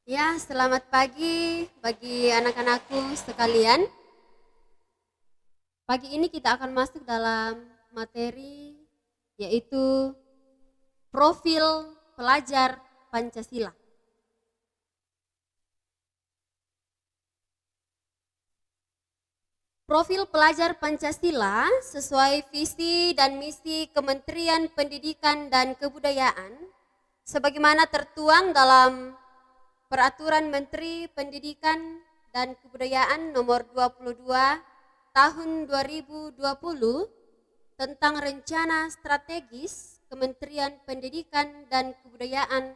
Ya, selamat pagi bagi anak-anakku sekalian. Pagi ini kita akan masuk dalam materi yaitu profil pelajar Pancasila. Profil pelajar Pancasila sesuai visi dan misi Kementerian Pendidikan dan Kebudayaan sebagaimana tertuang dalam Peraturan Menteri Pendidikan dan Kebudayaan Nomor 22 Tahun 2020 tentang Rencana Strategis Kementerian Pendidikan dan Kebudayaan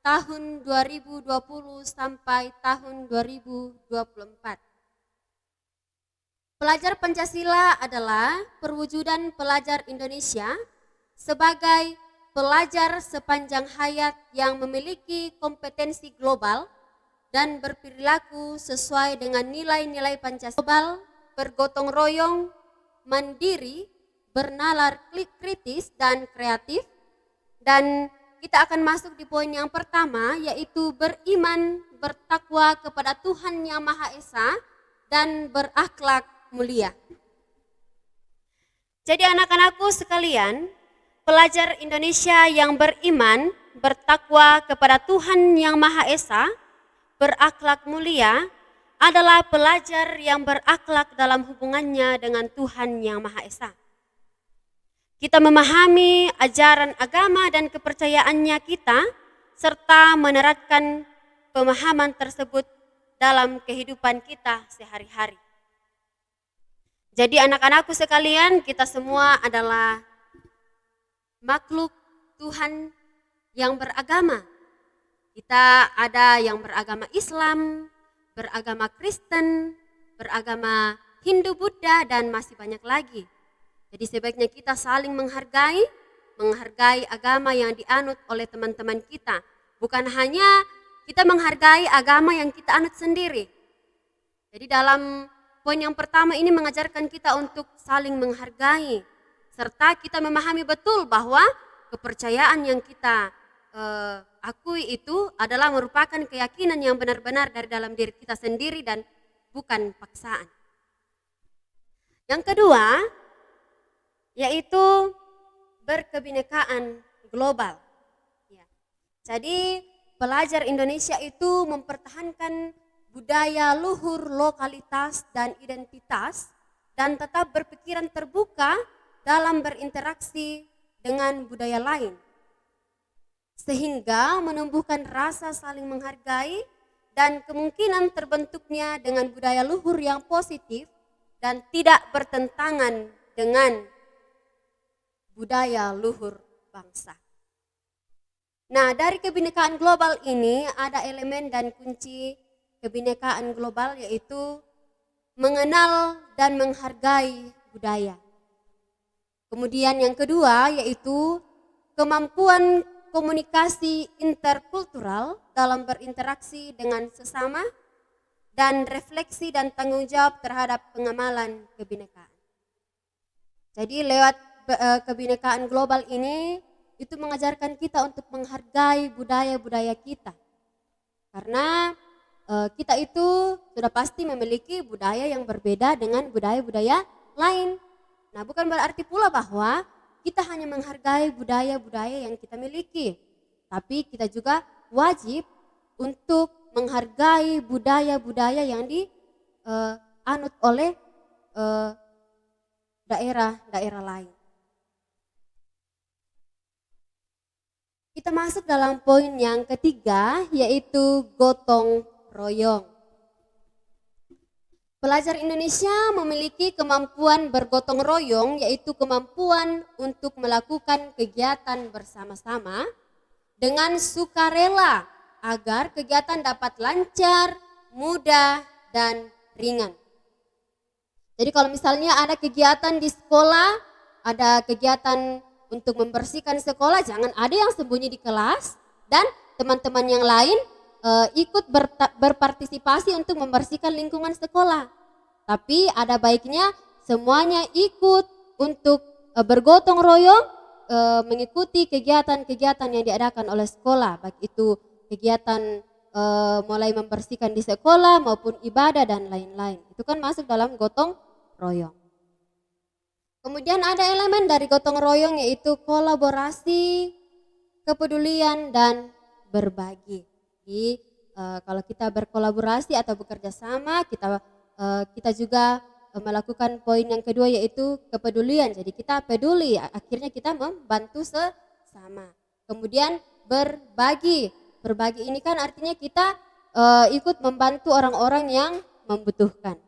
tahun 2020 sampai tahun 2024. Pelajar Pancasila adalah perwujudan pelajar Indonesia sebagai pelajar sepanjang hayat yang memiliki kompetensi global dan berperilaku sesuai dengan nilai-nilai Pancasila global, bergotong royong, mandiri, bernalar kritis dan kreatif. Dan kita akan masuk di poin yang pertama, yaitu beriman, bertakwa kepada Tuhan Yang Maha Esa dan berakhlak mulia. Jadi anak-anakku sekalian, pelajar Indonesia yang beriman, bertakwa kepada Tuhan Yang Maha Esa, berakhlak mulia adalah pelajar yang berakhlak dalam hubungannya dengan Tuhan Yang Maha Esa. Kita memahami ajaran agama dan kepercayaannya kita, serta menerapkan pemahaman tersebut dalam kehidupan kita sehari-hari. Jadi anak-anakku sekalian, kita semua adalah makhluk Tuhan yang beragama. Kita ada yang beragama Islam, beragama Kristen, beragama Hindu, Buddha, dan masih banyak lagi. Jadi sebaiknya kita saling menghargai agama yang dianut oleh teman-teman kita. Bukan hanya kita menghargai agama yang kita anut sendiri. Jadi dalam poin yang pertama ini mengajarkan kita untuk saling menghargai, serta kita memahami betul bahwa kepercayaan yang kita akui itu adalah merupakan keyakinan yang benar-benar dari dalam diri kita sendiri dan bukan paksaan. Yang kedua, yaitu berkebinekaan global. Ya. Jadi pelajar Indonesia itu mempertahankan budaya luhur lokalitas dan identitas dan tetap berpikiran terbuka dalam berinteraksi dengan budaya lain, sehingga menumbuhkan rasa saling menghargai dan kemungkinan terbentuknya dengan budaya luhur yang positif dan tidak bertentangan dengan budaya luhur bangsa. Nah, dari kebinekaan global ini ada elemen dan kunci kebinekaan global, yaitu mengenal dan menghargai budaya. Kemudian yang kedua yaitu kemampuan komunikasi interkultural dalam berinteraksi dengan sesama dan refleksi dan tanggung jawab terhadap pengamalan kebinekaan. Jadi lewat kebinekaan global ini itu mengajarkan kita untuk menghargai budaya-budaya kita. Karena kita itu sudah pasti memiliki budaya yang berbeda dengan budaya-budaya lain. Nah, bukan berarti pula bahwa kita hanya menghargai budaya-budaya yang kita miliki, tapi kita juga wajib untuk menghargai budaya-budaya yang dianut oleh daerah-daerah lain. Kita masuk dalam poin yang ketiga, yaitu gotong royong. Pelajar Indonesia memiliki kemampuan bergotong royong, yaitu kemampuan untuk melakukan kegiatan bersama-sama dengan sukarela agar kegiatan dapat lancar, mudah, dan ringan. Jadi kalau misalnya ada kegiatan di sekolah, ada kegiatan untuk membersihkan sekolah, jangan ada yang sembunyi di kelas dan teman-teman yang lain ikut berpartisipasi untuk membersihkan lingkungan sekolah. Tapi ada baiknya semuanya ikut untuk bergotong royong mengikuti kegiatan-kegiatan yang diadakan oleh sekolah, baik itu kegiatan mulai membersihkan di sekolah maupun ibadah dan lain-lain. Itu kan masuk dalam gotong royong. Kemudian ada elemen dari gotong royong yaitu kolaborasi, kepedulian, dan berbagi. Jadi kalau kita berkolaborasi atau bekerja sama, kita juga melakukan poin yang kedua yaitu kepedulian. Jadi kita peduli, akhirnya kita membantu sesama. Kemudian berbagi. Berbagi ini kan artinya kita ikut membantu orang-orang yang membutuhkan.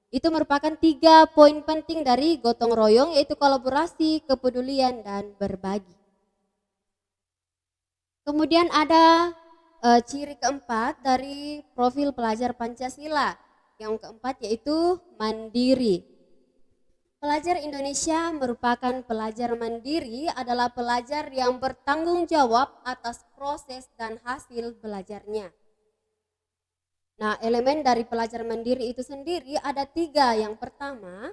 Itu merupakan 3 poin penting dari gotong royong yaitu kolaborasi, kepedulian, dan berbagi. Kemudian ada ciri keempat dari profil pelajar Pancasila. Yang keempat yaitu mandiri. Pelajar Indonesia merupakan pelajar mandiri adalah pelajar yang bertanggung jawab atas proses dan hasil belajarnya. Nah, elemen dari pelajar mandiri itu sendiri ada 3. Yang pertama,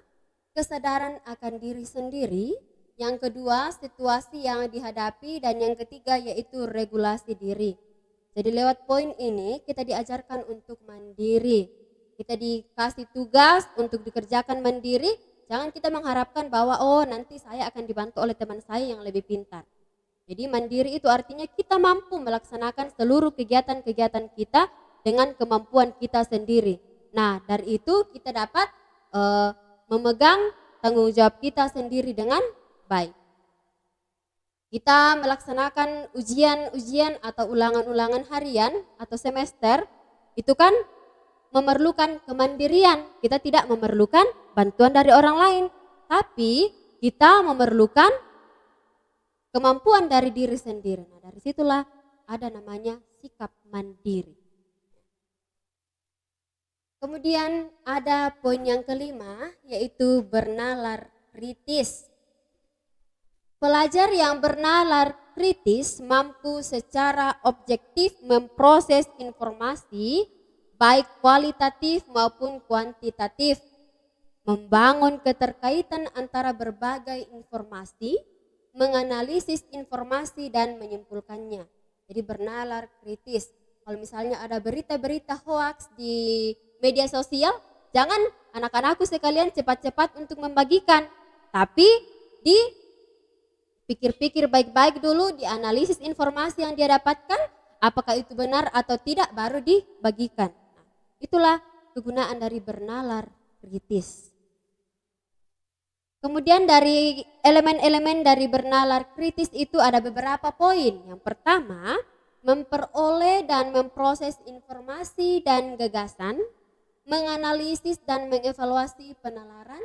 kesadaran akan diri sendiri. Yang kedua, situasi yang dihadapi. Dan yang ketiga yaitu regulasi diri. Jadi lewat poin ini kita diajarkan untuk mandiri. Kita dikasih tugas untuk dikerjakan mandiri. Jangan kita mengharapkan bahwa nanti saya akan dibantu oleh teman saya yang lebih pintar. Jadi mandiri itu artinya kita mampu melaksanakan seluruh kegiatan-kegiatan kita dengan kemampuan kita sendiri. Nah, dari itu kita dapat memegang tanggung jawab kita sendiri dengan baik. Kita melaksanakan ujian-ujian atau ulangan-ulangan harian atau semester, itu kan memerlukan kemandirian. Kita tidak memerlukan bantuan dari orang lain, tapi kita memerlukan kemampuan dari diri sendiri. Nah, dari situlah ada namanya sikap mandiri. Kemudian ada poin yang kelima yaitu bernalar kritis. Pelajar yang bernalar kritis mampu secara objektif memproses informasi baik kualitatif maupun kuantitatif, membangun keterkaitan antara berbagai informasi, menganalisis informasi dan menyimpulkannya. Jadi bernalar kritis. Kalau misalnya ada berita-berita hoaks di media sosial, jangan anak-anakku sekalian cepat-cepat untuk membagikan, tapi dipikir-pikir baik-baik dulu, dianalisis informasi yang dia dapatkan, apakah itu benar atau tidak, baru dibagikan. Nah, itulah kegunaan dari bernalar kritis. Kemudian dari elemen-elemen dari bernalar kritis itu ada beberapa poin. Yang pertama, memperoleh dan memproses informasi dan gagasan, menganalisis dan mengevaluasi penalaran,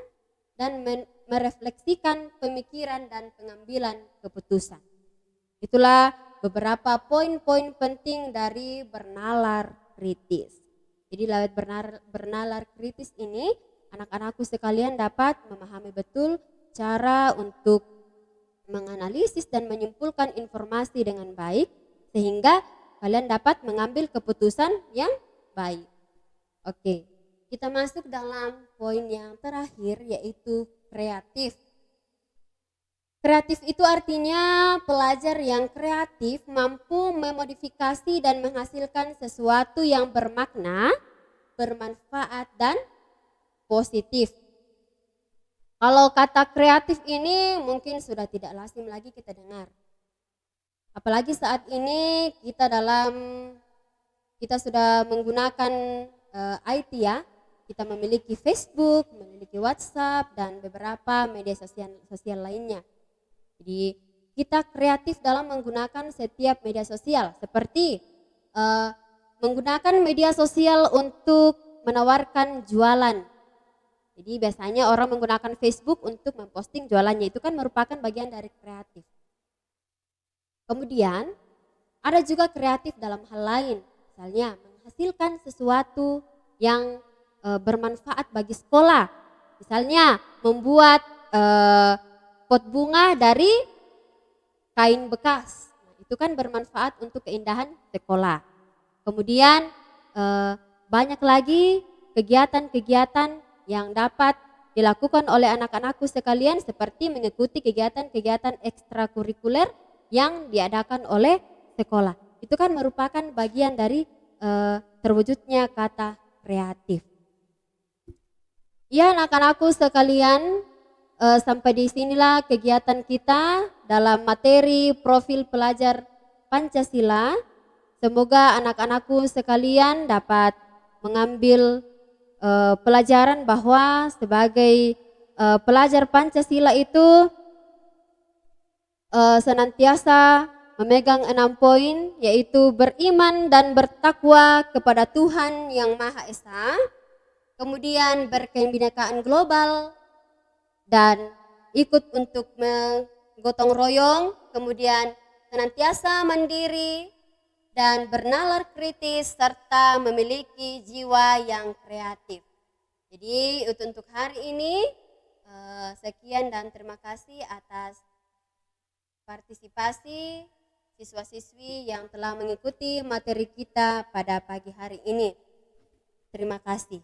dan merefleksikan pemikiran dan pengambilan keputusan. Itulah beberapa poin-poin penting dari bernalar kritis. Jadi lewat bernalar kritis ini, anak-anakku sekalian dapat memahami betul cara untuk menganalisis dan menyimpulkan informasi dengan baik, sehingga kalian dapat mengambil keputusan yang baik. Oke, kita masuk dalam poin yang terakhir yaitu kreatif. Kreatif itu artinya pelajar yang kreatif mampu memodifikasi dan menghasilkan sesuatu yang bermakna, bermanfaat, dan positif. Kalau kata kreatif ini mungkin sudah tidak lazim lagi kita dengar. Apalagi saat ini kita sudah menggunakan IT ya. Kita memiliki Facebook, memiliki WhatsApp, dan beberapa media sosial lainnya. Jadi kita kreatif dalam menggunakan setiap media sosial, seperti menggunakan media sosial untuk menawarkan jualan. Jadi biasanya orang menggunakan Facebook untuk memposting jualannya, itu kan merupakan bagian dari kreatif. Kemudian ada juga kreatif dalam hal lain, misalnya menghasilkan sesuatu yang bermanfaat bagi sekolah. Misalnya membuat pot bunga dari kain bekas. Nah, itu kan bermanfaat untuk keindahan sekolah. Kemudian banyak lagi kegiatan-kegiatan yang dapat dilakukan oleh anak-anakku sekalian seperti mengikuti kegiatan-kegiatan ekstrakurikuler yang diadakan oleh sekolah. Itu kan merupakan bagian dari terwujudnya kata kreatif. Ya anak-anakku sekalian, sampai di sinilah kegiatan kita dalam materi profil pelajar Pancasila. Semoga anak-anakku sekalian dapat mengambil pelajaran bahwa sebagai pelajar Pancasila itu senantiasa memegang 6 poin, yaitu beriman dan bertakwa kepada Tuhan Yang Maha Esa, kemudian berkebinekaan global dan ikut untuk menggotong royong, kemudian senantiasa mandiri dan bernalar kritis serta memiliki jiwa yang kreatif. Jadi untuk hari ini sekian dan terima kasih atas partisipasi siswa-siswi yang telah mengikuti materi kita pada pagi hari ini. Terima kasih.